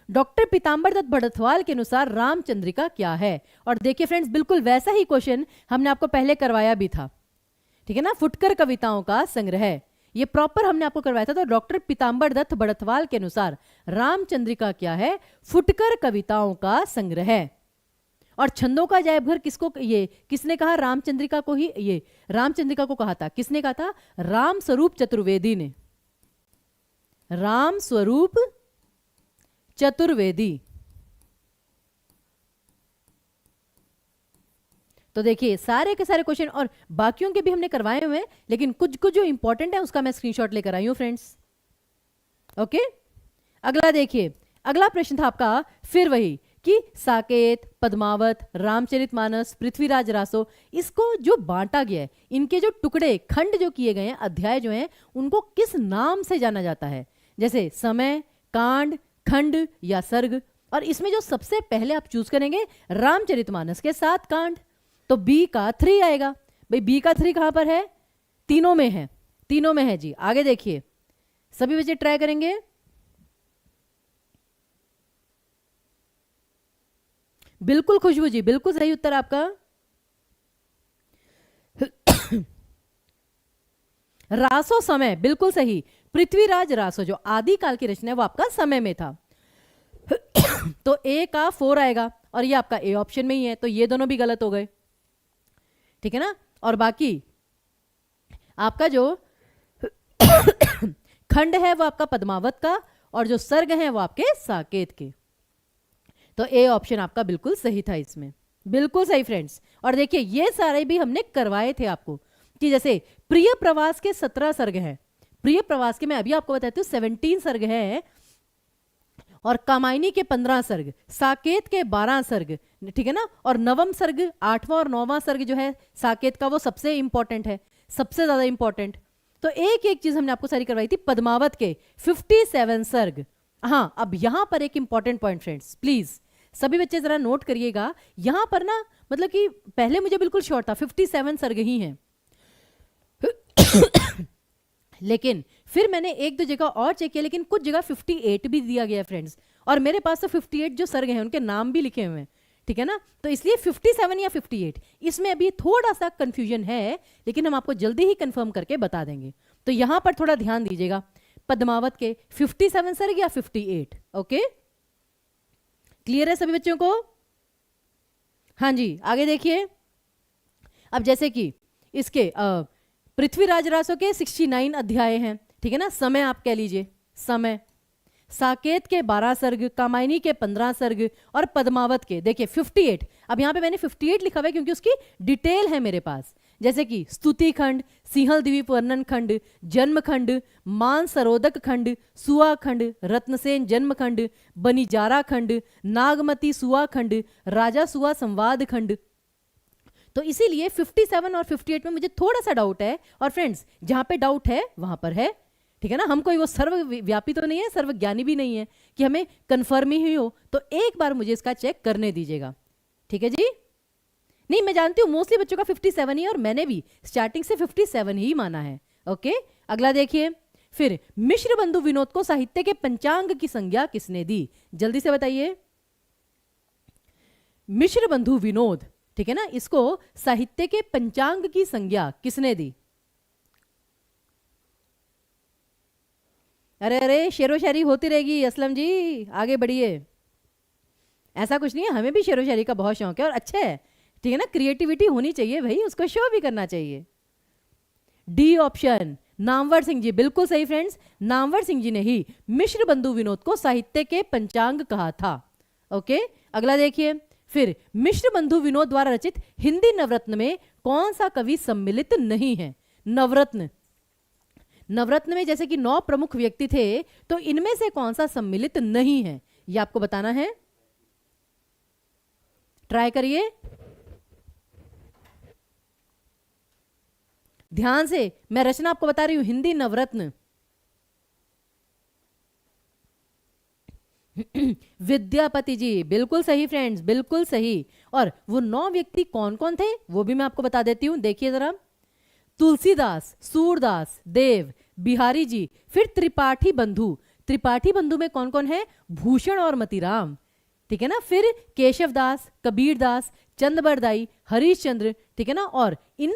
Doctor पीताम्बर दत्त भड़थवाल के अनुसार रामचंद्रिका क्या है? और देखिए फ्रेंड्स, बिल्कुल वैसा ही क्वेश्चन हमने आपको पहले करवाया भी था, ठीक है ना, फुटकर कविताओं का संग्रह, ये प्रॉपर हमने आपको करवाया था। तो डॉक्टर पीताम्बर दत्त भड़थवाल के अनुसार रामचंद्रिका क्या है? फुटकर कविताओं का संग्रह। और छंदों का अजायबघर किसको, ये किसने कहा? रामचंद्रिका को ही, ये रामचंद्रिका को कहा था, किसने कहा था? राम स्वरूप चतुर्वेदी ने, राम स्वरूप चतुर्वेदी। तो देखिए सारे के सारे क्वेश्चन और बाकियों के भी हमने करवाए हुए हैं, लेकिन कुछ कुछ जो इंपॉर्टेंट है उसका मैं स्क्रीनशॉट लेकर आई हूं फ्रेंड्स। ओके, अगला देखिए, अगला प्रश्न था आपका फिर वही कि साकेत, पद्मावत, रामचरितमानस, पृथ्वीराज रासो, इसको जो बांटा गया है, इनके जो टुकड़े, खंड जो किए गए हैं, अध्याय जो हैं, उनको किस नाम से जाना जाता है? जैसे समय, कांड, खंड या सर्ग। और इसमें जो सबसे पहले आप चूज करेंगे रामचरितमानस के 7 कांड, तो बी का 3 आएगा। भाई बी का 3 कहां पर है? तीनों में है, तीनों में है जी। आगे देखिए, सभी बच्चे ट्राई करेंगे। बिल्कुल खुशबू जी, बिल्कुल सही उत्तर आपका। रासो समय, बिल्कुल सही। पृथ्वीराज रासो जो आदिकाल की रचना है वो आपका समय में था। तो ए का 4 आएगा, और ये आपका ए ऑप्शन में ही है, तो ये दोनों भी गलत हो गए, ठीक है ना। और बाकी आपका जो खंड है वो आपका पद्मावत का, और जो सर्ग है वो आपके साकेत के। तो ए ऑप्शन आपका बिल्कुल सही था इसमें, बिल्कुल सही फ्रेंड्स। और देखिए ये सारे भी हमने करवाए थे आपको, कि जैसे प्रिय प्रवास के 17 सर्ग हैं, प्रिय प्रवास के मैं अभी आपको बताती हूँ 17 सर्ग हैं, और कामायनी के 15 सर्ग, साकेत के 12 सर्ग, ठीक है ना। और नवम सर्ग, 8वां और 9वां सर्ग जो है साकेत का, वो सबसे इंपॉर्टेंट है, सबसे ज्यादा इंपॉर्टेंट। तो एक एक चीज हमने आपको सारी करवाई थी। पद्मावत के 57 सर्ग। हाँ, अब यहां पर एक इंपॉर्टेंट पॉइंट फ्रेंड्स, प्लीज सभी बच्चे जरा नोट करिएगा। यहां पर ना, मतलब कि पहले मुझे बिल्कुल श्योर था 57 सर्ग ही हैं, लेकिन फिर मैंने एक दो जगह और चेक किया, लेकिन कुछ जगह 58 भी दिया गया है फ्रेंड्स, और मेरे पास तो 58 जो सर्ग हैं उनके नाम भी लिखे हुए हैं, ठीक है ना। तो इसलिए 57 या 58 इसमें अभी थोड़ा सा कंफ्यूजन है, लेकिन हम आपको जल्दी ही कंफर्म करके बता देंगे। तो यहां पर थोड़ा ध्यान दीजिएगा, पद्मावत के 57 सर्ग या 58। ओके, क्लियर है सभी बच्चों को? हाँ जी, आगे देखिए। अब जैसे कि इसके पृथ्वीराज रासो के 69 अध्याय हैं, ठीक है ना। समय आप कह लीजिए, समय। साकेत के 12 सर्ग, कामायनी के 15 सर्ग, और पद्मावत के देखिए 58। अब यहां पे मैंने 58 लिखा हुआ है क्योंकि उसकी डिटेल है मेरे पास, जैसे कि स्तुति खंड, सिंहल द्वीप वर्णन खंड, जन्म खंड, मान सरोदक खंड, सुआ खंड, रत्नसेन जन्म खंड, बनिजारा खंड, नागमती सुआ खंड, राजा सुआ संवाद खंड। तो इसीलिए 57 और 58 में मुझे थोड़ा सा डाउट है। और फ्रेंड्स, जहां पे डाउट है वहां पर है, ठीक है ना। हम कोई वो सर्वव्यापी तो नहीं है, सर्वज्ञानी भी नहीं है कि हमें कंफर्म ही हो। तो एक बार मुझे इसका चेक करने दीजिएगा, ठीक है जी। नहीं, मैं जानती हूं मोस्टली बच्चों का 57 ही, और मैंने भी स्टार्टिंग से 57 ही माना है। ओके, अगला देखिए। फिर मिश्र बंधु विनोद को साहित्य के पंचांग की संज्ञा किसने दी? जल्दी से बताइए। मिश्र बंधु विनोद, ठीक है ना, इसको साहित्य के पंचांग की संज्ञा किसने दी? अरे अरे, शेरो शायरी होती रहेगी असलम जी, आगे बढ़िए। ऐसा कुछ नहीं है, हमें भी शेरो शायरी का बहुत शौक है, और अच्छा है, ठीक है ना। क्रिएटिविटी होनी चाहिए भाई, उसको शो भी करना चाहिए। डी ऑप्शन, नामवर सिंह जी, बिल्कुल सही फ्रेंड्स। नामवर सिंह जी ने ही मिश्र बंधु विनोद को साहित्य के पंचांग कहा था। ओके, अगला देखिए। फिर मिश्र बंधु विनोद द्वारा रचित हिंदी नवरत्न में कौन सा कवि सम्मिलित नहीं है? नवरत्न, नवरत्न में जैसे कि 9 प्रमुख व्यक्ति थे, तो इनमें से कौन सा सम्मिलित नहीं है, ये आपको बताना है। ट्राई करिए ध्यान से, मैं रचना आपको बता रही हूं, हिंदी नवरत्न। विद्यापति जी, बिल्कुल सही फ्रेंड्स, बिल्कुल सही। और वो 9 व्यक्ति कौन कौन थे वो भी मैं आपको बता देती हूं, देखिए जरा। तुलसीदास, सूरदास, देव, बिहारी जी, फिर त्रिपाठी बंधु, त्रिपाठी बंधु में कौन कौन है? भूषण और मतीराम, ठीक है ना। फिर केशव दास, कबीर दास, चंदबरदाई, हरिश्चंद्र, ठीक है ना। और इन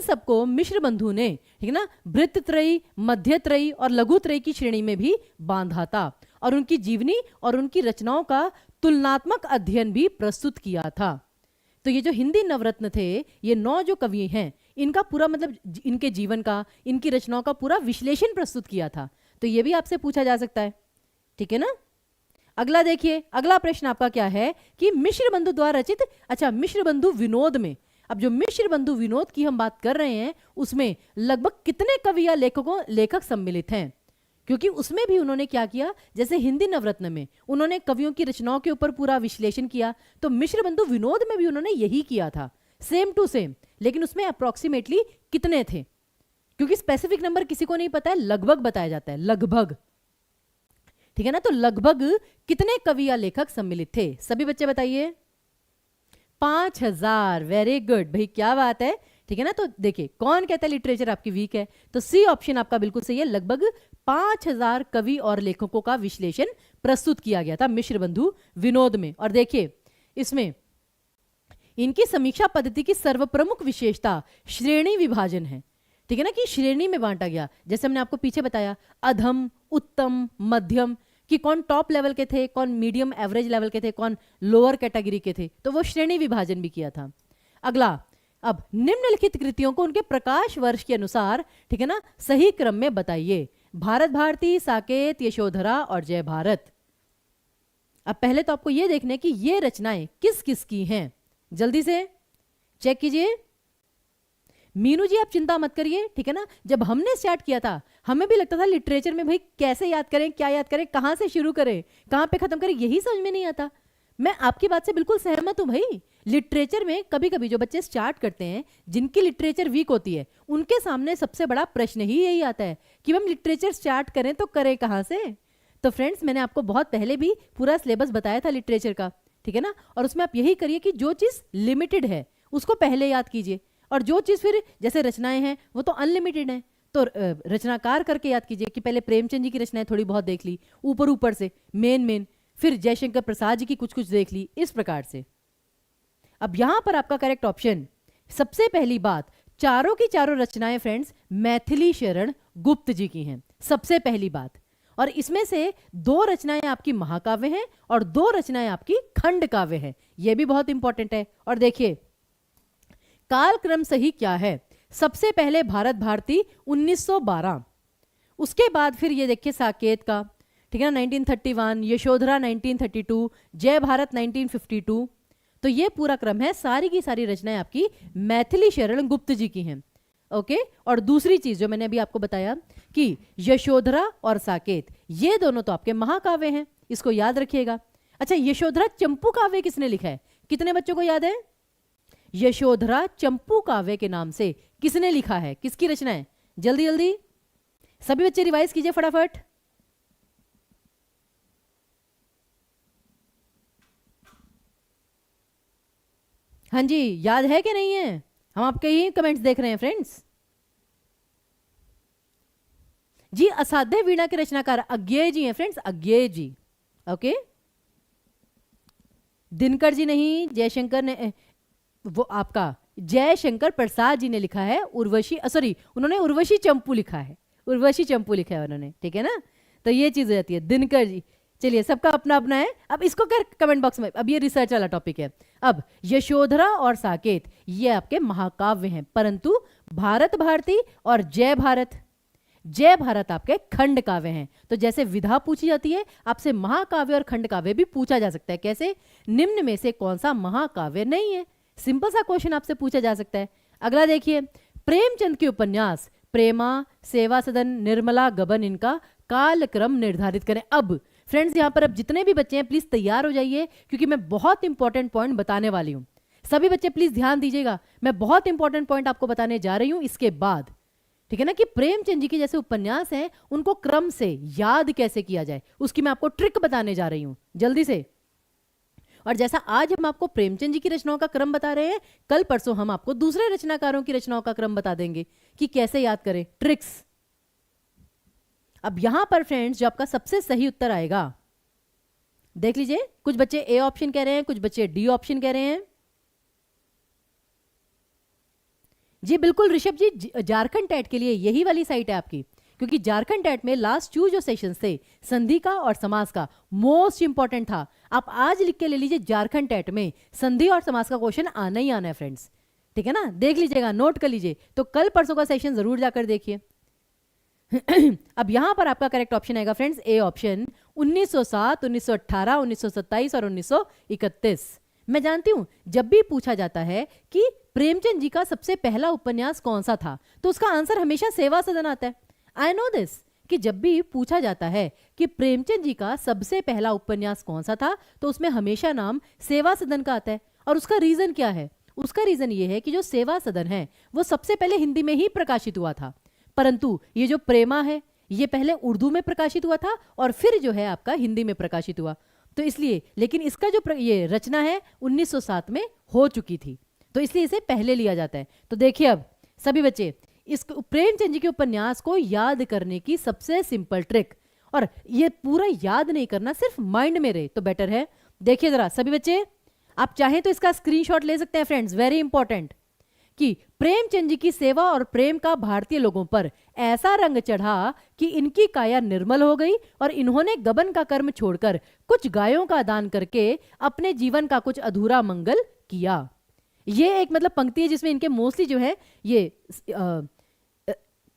सबको मिश्र बंधु ने, ठीक है ना, भृत्यत्रयी, मध्यत्रयी और लघुत्रयी की श्रेणी में भी बांधा था और उनकी जीवनी और उनकी रचनाओं का तुलनात्मक अध्ययन भी प्रस्तुत किया था। तो ये जो हिंदी नवरत्न थे, ये 9 जो कवि हैं, इनका पूरा मतलब इनके जीवन का, इनकी रचनाओं का पूरा विश्लेषण प्रस्तुत किया था। तो ये भी आपसे पूछा जा सकता है, ठीक है ना। अगला देखिए, अगला प्रश्न आपका क्या है कि मिश्र बंधु द्वारा रचित, अच्छा मिश्र बंधु विनोद में, अब जो मिश्र बंधु विनोद की हम बात कर रहे हैं उसमें लगभग कितने कवि या लेखक सम्मिलित हैं? क्योंकि उसमें भी उन्होंने क्या किया, जैसे हिंदी नवरत्न में उन्होंने कवियों की रचनाओं के ऊपर पूरा विश्लेषण किया, तो मिश्र बंधु विनोद में भी उन्होंने यही किया था, सेम टू सेम। लेकिन उसमें अप्रोक्सीमेटली कितने थे? क्योंकि स्पेसिफिक नंबर किसी को नहीं पता है, लगभग बताया जाता है, लगभग, ठीक है ना। तो लगभग कितने कवि या लेखक सम्मिलित थे? सभी बच्चे बताइए। 5000। वेरी गुड भाई, क्या बात है, ठीक है ना। तो देखिए, कौन कहता है लिटरेचर आपकी वीक है? तो सी ऑप्शन आपका बिल्कुल सही है। लगभग 5000 कवि और लेखकों का विश्लेषण प्रस्तुत किया गया था मिश्र बंधु विनोद में। और देखिए, इसमें इनकी समीक्षा पद्धति की सर्वप्रमुख विशेषता श्रेणी विभाजन है, ठीक है ना, कि श्रेणी में बांटा गया। जैसे हमने आपको पीछे बताया, अधम, उत्तम, मध्यम, कि कौन टॉप लेवल के थे, कौन मीडियम एवरेज लेवल के थे, कौन लोअर कैटेगरी के थे, तो वो श्रेणी विभाजन भी किया था। अगला, अब निम्नलिखित कृतियों को उनके प्रकाश वर्ष के अनुसार, ठीक है ना, सही क्रम में बताइए। भारत भारती, साकेत, यशोधरा और जय भारत। अब पहले तो आपको ये देखने कि ये रचनाएं किस किस की हैं, जल्दी से चेक कीजिए। मीनू जी आप चिंता मत करिए, ठीक है ना। जब हमने स्टार्ट किया था हमें भी लगता था लिटरेचर में भाई कैसे याद करें, क्या याद करें, कहां से शुरू करें, कहां पे खत्म करें, यही समझ में नहीं आता। मैं आपकी बात से बिल्कुल सहमत हूं भाई। लिटरेचर में कभी कभी जो बच्चे स्टार्ट करते हैं, जिनकी लिटरेचर वीक होती है, उनके सामने सबसे बड़ा प्रश्न ही यही आता है कि हम लिटरेचर स्टार्ट करें तो करें कहां से। तो फ्रेंड्स, मैंने आपको बहुत पहले भी पूरा सिलेबस बताया था लिटरेचर का, ठीक है ना। और उसमें आप यही करिए कि जो चीज लिमिटेड है उसको पहले याद कीजिए, और जो चीज फिर जैसे रचनाएं हैं वो तो अनलिमिटेड हैं, तो रचनाकार करके याद कीजिए कि पहले प्रेमचंद जी की रचनाएं थोड़ी बहुत देख ली ऊपर ऊपर से, मेन, फिर जयशंकर प्रसाद जी की कुछ कुछ देख ली, इस प्रकार से। अब यहां पर आपका करेक्ट ऑप्शन, सबसे पहली बात, चारों की चारों रचनाएं फ्रेंड्स मैथिली शरण गुप्त जी की हैं, सबसे पहली बात। और इसमें से 2 रचनाएं आपकी महाकाव्य हैं और 2 रचनाएं आपकी खंड काव्य हैं, यह भी बहुत इंपॉर्टेंट है। और देखिए, कालक्रम सही क्या है? सबसे पहले भारत भारती 1912, उसके बाद फिर ये देखिए साकेत का, ठीक है ना, 1931, यशोधरा 1932, जय भारत 1952। तो ये पूरा क्रम है, सारी की सारी रचनाएं आपकी मैथिली शरण गुप्त जी की हैं, ओके। और दूसरी चीज जो मैंने अभी आपको बताया कि यशोधरा और साकेत, ये दोनों तो आपके महाकाव्य हैं, इसको याद रखिएगा। अच्छा, यशोधरा चंपू काव्य किसने लिखा है? कितने बच्चों को याद है? यशोधरा चंपू काव्य के नाम से किसने लिखा है, किसकी रचना है? जल्दी जल्दी सभी बच्चे रिवाइज कीजिए फटाफट। हाँ जी, याद है कि नहीं है? हम आपके ही कमेंट्स देख रहे हैं फ्रेंड्स। जी, असाध्य वीणा के रचनाकार अज्ञेय जी हैं फ्रेंड्स, अज्ञेय जी, ओके। दिनकर जी नहीं, जयशंकर ने, वो आपका जयशंकर प्रसाद जी ने लिखा है उर्वशी, सॉरी उन्होंने उर्वशी चंपू लिखा है, उर्वशी चंपू लिखा है उन्होंने, ठीक है ना। तो ये चीज हो जाती है, दिनकर जी। चलिए, सबका अपना अपना है, अब इसको कर कमेंट बॉक्स में, अब ये रिसर्च वाला टॉपिक है। अब यशोधरा और साकेत ये आपके महाकाव्य हैं, परंतु भारत भारती और जय भारत आपके खंड काव्य हैं। तो जैसे विधा पूछी जाती है, आपसे महाकाव्य और खंड काव्य भी पूछा जा सकता है। कैसे? निम्न में से कौन सा महाकाव्य नहीं है, सिंपल सा क्वेश्चन आपसे पूछा जा सकता है। अगला देखिए, प्रेमचंद के उपन्यास प्रेमा, सेवा सदन, निर्मला, गबन, इनका कालक्रम निर्धारित करें। अब फ्रेंड्स, यहां पर अब जितने भी बच्चे हैं प्लीज तैयार हो जाइए, क्योंकि मैं बहुत इंपॉर्टेंट पॉइंट बताने वाली हूं। सभी बच्चे प्लीज ध्यान दीजिएगा, मैं बहुत इंपॉर्टेंट पॉइंट आपको बताने जा रही हूं इसके बाद, ठीक है ना। कि प्रेमचंद जी के जैसे उपन्यास हैं, उनको क्रम से याद कैसे किया जाए, उसकी मैं आपको ट्रिक बताने जा रही हूं जल्दी से। और जैसा आज हम आपको प्रेमचंद जी की रचनाओं का क्रम बता रहे हैं, कल परसों हम आपको दूसरे रचनाकारों की रचनाओं का क्रम बता देंगे कि कैसे याद करें, ट्रिक्स। अब यहां पर फ्रेंड्स जो आपका सबसे सही उत्तर आएगा, देख लीजिए, कुछ बच्चे ए ऑप्शन कह रहे हैं, कुछ बच्चे डी ऑप्शन कह रहे हैं। जी बिल्कुल ऋषभ जी, झारखंड टेट के लिए यही वाली साइट है आपकी, क्योंकि झारखंड टेट में लास्ट 2 जो सेशंस थे संधि का और समास का मोस्ट इंपॉर्टेंट था। आप आज लिख के ले लीजिए, झारखंड टेट में संधि और समास का क्वेश्चन आना ही आना है फ्रेंड्स, ठीक है ना, देख लीजिएगा, नोट कर लीजिए। तो कल परसों का सेशन जरूर जाकर देखिए। अब यहां पर आपका करेक्ट ऑप्शन आएगा फ्रेंड्स ए ऑप्शन, 1907, 1918, 1927 और 1931। मैं जानती हूं जब भी पूछा जाता है कि प्रेमचंद जी का सबसे पहला उपन्यास कौन सा था, तो उसका आंसर हमेशा सेवा सदन आता है। आई नो दिस, कि जब भी पूछा जाता है कि प्रेमचंद जी का सबसे पहला उपन्यास कौन सा था, तो उसमें हमेशा नाम सेवा सदन का आता है। और उसका रीजन क्या है? उसका रीजन ये है कि जो सेवा सदन है वो सबसे पहले हिंदी में ही प्रकाशित हुआ था, परंतु ये जो प्रेमा है ये पहले उर्दू में प्रकाशित हुआ था और फिर जो है आपका हिंदी में प्रकाशित हुआ। तो इसलिए, लेकिन इसका जो ये रचना है 1907 में हो चुकी थी, तो इसलिए इसे पहले लिया जाता है। तो देखिए अब सभी बच्चे, इस प्रेमचंद जी के उपन्यास को याद करने की सबसे सिंपल ट्रिक, और ये पूरा याद नहीं करना, सिर्फ माइंड में रहे तो बेटर है। देखिए जरा सभी बच्चे, आप चाहें तो इसका स्क्रीनशॉट ले सकते हैं फ्रेंड्स, वेरी इंपॉर्टेंट, कि प्रेमचंद जी की सेवा और प्रेम का भारतीय लोगों पर ऐसा रंग चढ़ा कि इनकी काया निर्मल हो गई और इन्होंने गबन का कर्म छोड़कर कुछ गायों का दान करके अपने जीवन का कुछ अधूरा मंगल किया। ये एक मतलब पंक्ति है जिसमें इनके मोस्टली जो है ये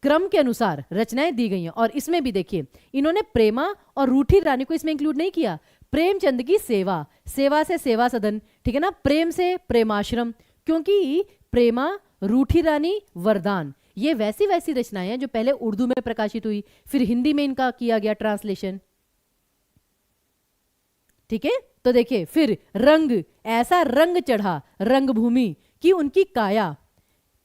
क्रम के अनुसार रचनाएं दी गई हैं। और इसमें भी देखिए, इन्होंने प्रेमा और रूठी रानी को इसमें इंक्लूड नहीं किया। प्रेमचंद की सेवा, सेवा से सेवा सदन, ठीक है ना, प्रेम से प्रेमाश्रम, क्योंकि प्रेमा, रूठी रानी, वरदान, ये वैसी वैसी रचनाएं हैं जो पहले उर्दू में प्रकाशित हुई, फिर हिंदी में इनका किया गया ट्रांसलेशन, ठीक है। तो देखिए, फिर रंग, ऐसा रंग चढ़ा रंगभूमि कि उनकी काया,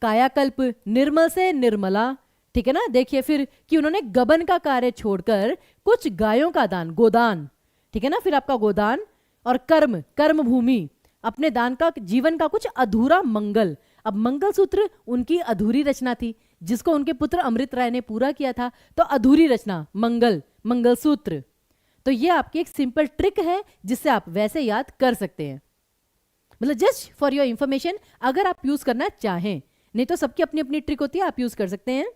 कायाकल्प, निर्मल से निर्मला, ठीक है ना। देखिए फिर कि उन्होंने गबन का कार्य छोड़कर कुछ गायों का दान, गोदान, ठीक है ना, फिर आपका गोदान, और कर्म, कर्म भूमि, अपने दान का, जीवन का कुछ अधूरा मंगल। अब मंगलसूत्र उनकी अधूरी रचना थी जिसको उनके पुत्र अमृत राय ने पूरा किया था, तो अधूरी रचना मंगल, मंगलसूत्र। तो ये आपकी एक सिंपल ट्रिक है जिससे आप वैसे याद कर सकते हैं, मतलब जस्ट फॉर योर इंफॉर्मेशन, अगर आप यूज करना चाहें, नहीं तो सबकी अपनी अपनी ट्रिक होती है, आप यूज कर सकते हैं।